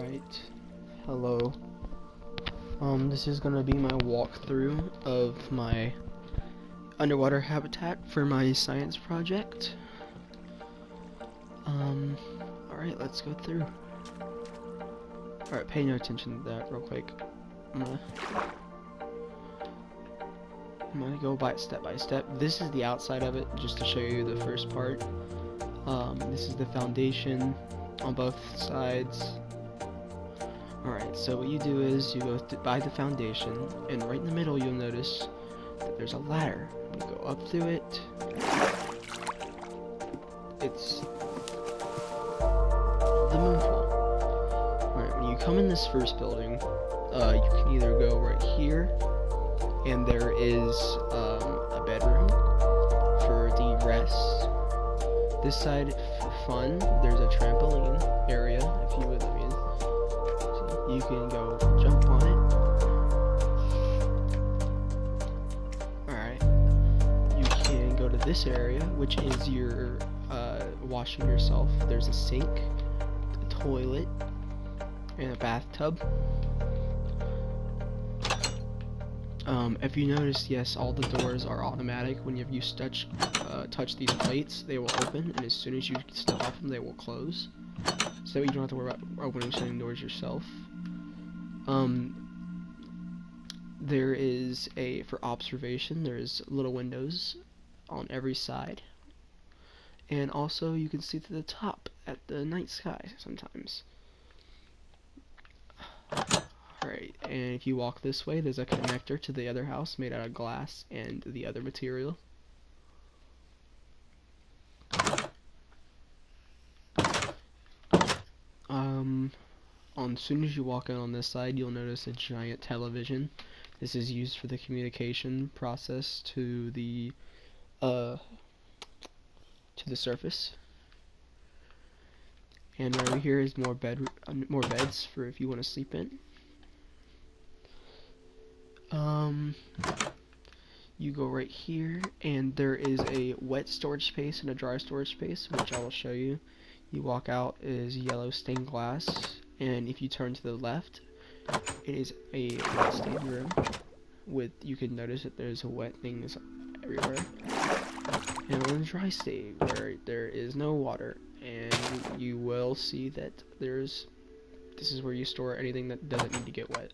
Alright, hello. This is gonna be my walkthrough of my underwater habitat for my science project. Alright, let's go through. Alright, pay no attention to that real quick. I'm gonna go by step by step. This is the outside of it, just to show you the first part. This is the foundation on both sides. Alright, so what you do is you go by the foundation, and right in the middle you'll notice that there's a ladder. You go up through it. It's the moon pool. Alright, when you come in this first building, you can either go right here, and there is a bedroom for the rest. This side, for fun, there's a trampoline area, if you would. You can go jump on it. Alright. You can go to this area, which is your washing yourself. There's a sink, a toilet, and a bathtub. If you notice, yes, all the doors are automatic. When you touch these plates, they will open, and as soon as you step off them, they will close. So you don't have to worry about opening and shutting doors yourself. There is for observation, there's little windows on every side. And also you can see to the top at the night sky sometimes. Alright, and if you walk this way, there's a connector to the other house made out of glass and the other material. As soon as you walk in on this side, you'll notice a giant television. This is used for the communication process to the surface. And over here is more beds for if you want to sleep in. You go right here, and there is a wet storage space and a dry storage space, which I will show you. You walk out is yellow stained glass, and if you turn to the left, it is a wet stained room. You can notice that there's wet things everywhere. And on the dry state, where there is no water, and you will see that this is where you store anything that doesn't need to get wet.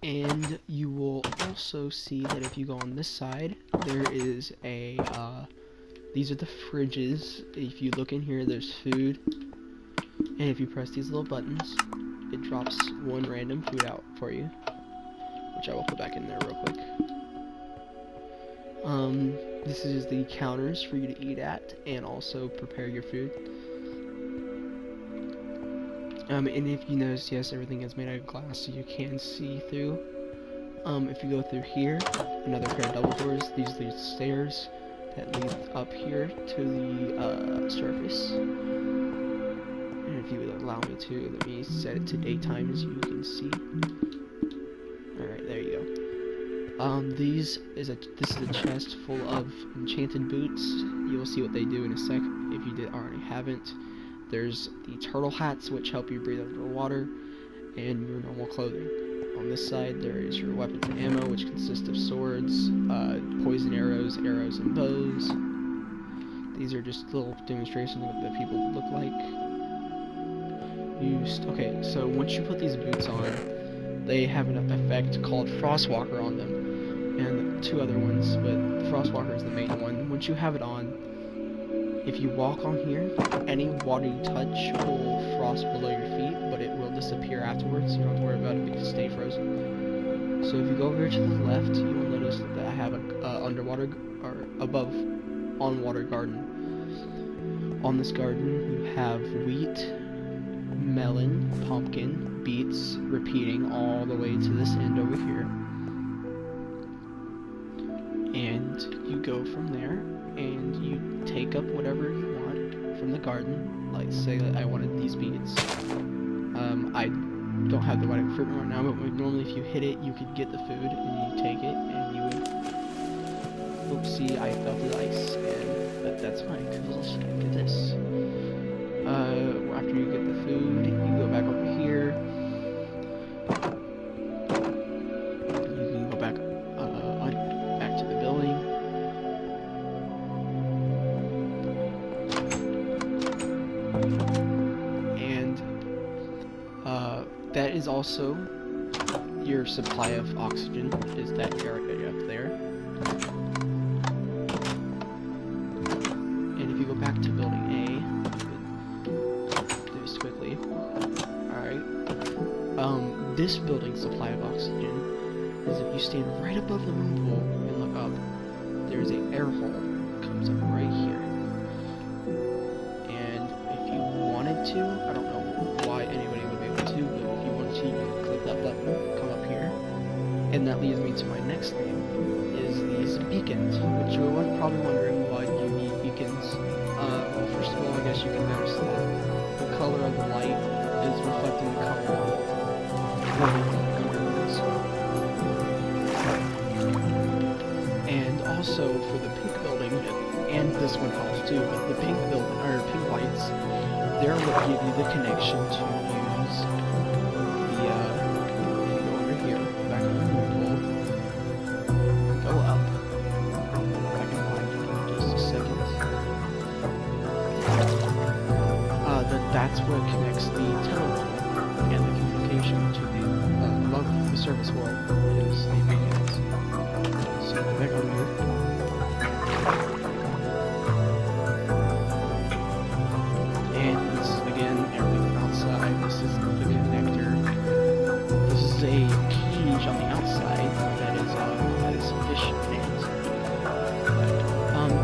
And you will also see that if you go on this side, there is these are the fridges. If you look in here, there's food. And if you press these little buttons, it drops one random food out for you, which I will put back in there real quick. This is the counters for you to eat at and also prepare your food. And if you notice, yes, everything is made out of glass, so you can see through. If you go through here, another pair of double doors. These are the stairs that lead up here to the surface. And if you would allow me to, let me set it to daytime as you can see. Alright, there you go. This is a chest full of enchanted boots. You will see what they do in a sec if you already haven't. There's the turtle hats, which help you breathe underwater, and your normal clothing. On this side, there is your weapons and ammo, which consist of swords, poison arrows, and bows. These are just little demonstrations of what the people look like. Okay, so once you put these boots on, they have an effect called Frostwalker on them, and two other ones, but Frostwalker is the main one. Once you have it on, if you walk on here, any water you touch will frost below your feet, but it will disappear afterwards, so you don't have to worry about it because it stays frozen. So if you go over here to the left, you will notice that I have a on-water garden. On this garden, you have wheat, melon, pumpkin, beets, repeating all the way to this end over here. And you go from there, and you take up whatever you want from the garden. Like, say that I wanted these beets. I don't have the right equipment right now, but normally if you hit it, you could get the food, and you take it, and you would oopsie, I fell through the ice, but that's fine, because I did this. After you get the food, you go back over here. You can go back, back to the building. And, that is also your supply of oxygen, is that area up there. And if you go back to building A, do this quickly. Alright. This building's supply of oxygen is if you stand right above the moon pool and look up, there's an air hole that comes up right here. And if you wanted to, I don't know why anybody would be able to, but if you wanted to, you can click that button, come up here. And that leads me to my next thing, is these beacons, which you're probably wondering why you need beacons. Well, first of all, I guess you can notice that the color of the light is reflecting the color of the moons. And also, for the pink building, and this one helps too, but the pink building, or pink lights, they're what give you the connection to use the, if you go over here, back on the moon pool, go up, I can find you in just a second. That's what connects the telephone and the communication to the, above the surface world, is the beacons. So, back over here. And this is, again, everything from outside. This is the connector. This is a cage on the outside that is fish tanks.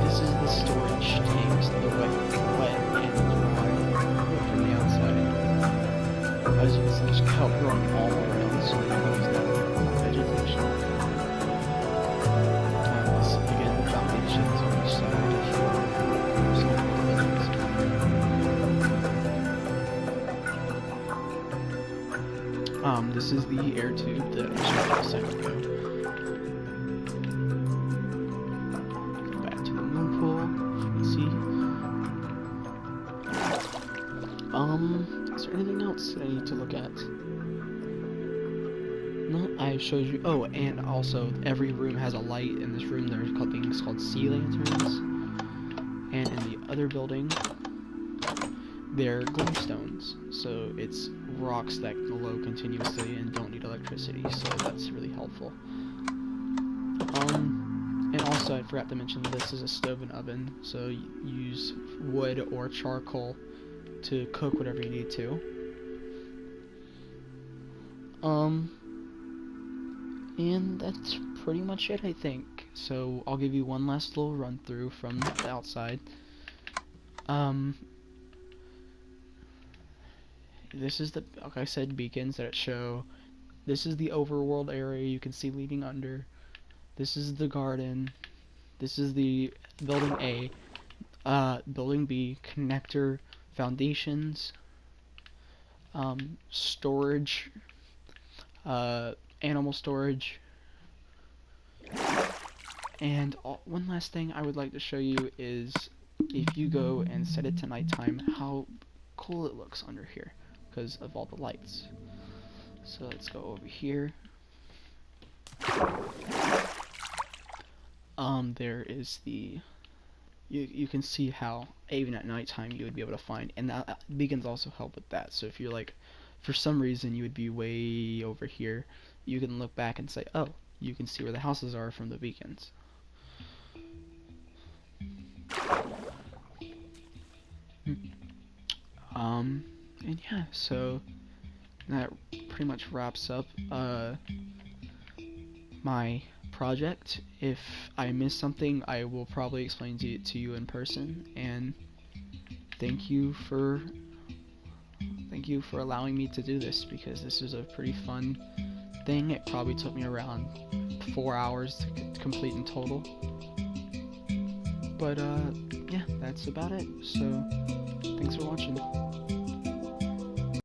This is the storage tanks, the wet and dry from the outside. As you can see, just kelp growing all around, so that means that vegetation. This, again, the foundations on each side. This is the air tube that I showed you a second ago. Go back to the moon pool, as you can see. Is there anything else I need to look at? No, I showed you. Oh, and also, every room has a light. In this room, there's things called sea lanterns. And in the other building, they're glowstones. So it's rocks that glow continuously and don't need electricity, so that's really helpful. And also I forgot to mention this is a stove and oven, so you use wood or charcoal to cook whatever you need to. And that's pretty much it, I think. So I'll give you one last little run through from the outside. This is the, like I said, beacons that show. This is the overworld area you can see leading under. This is the garden. This is the building A. Building B, connector, foundations, storage, animal storage. And one last thing I would like to show you is if you go and set it to nighttime, how cool it looks under here because of all the lights. So let's go over here. There is the, you can see how even at nighttime you would be able to find, and the beacons also help with that. So if you're like, for some reason you would be way over here, you can look back and say, oh, you can see where the houses are from the beacons. And yeah, so that pretty much wraps up my project. If I missed something, I will probably explain it to you in person. And thank you for allowing me to do this, because this is a pretty fun thing. It probably took me around 4 hours to complete in total. But yeah, that's about it. So thanks for watching.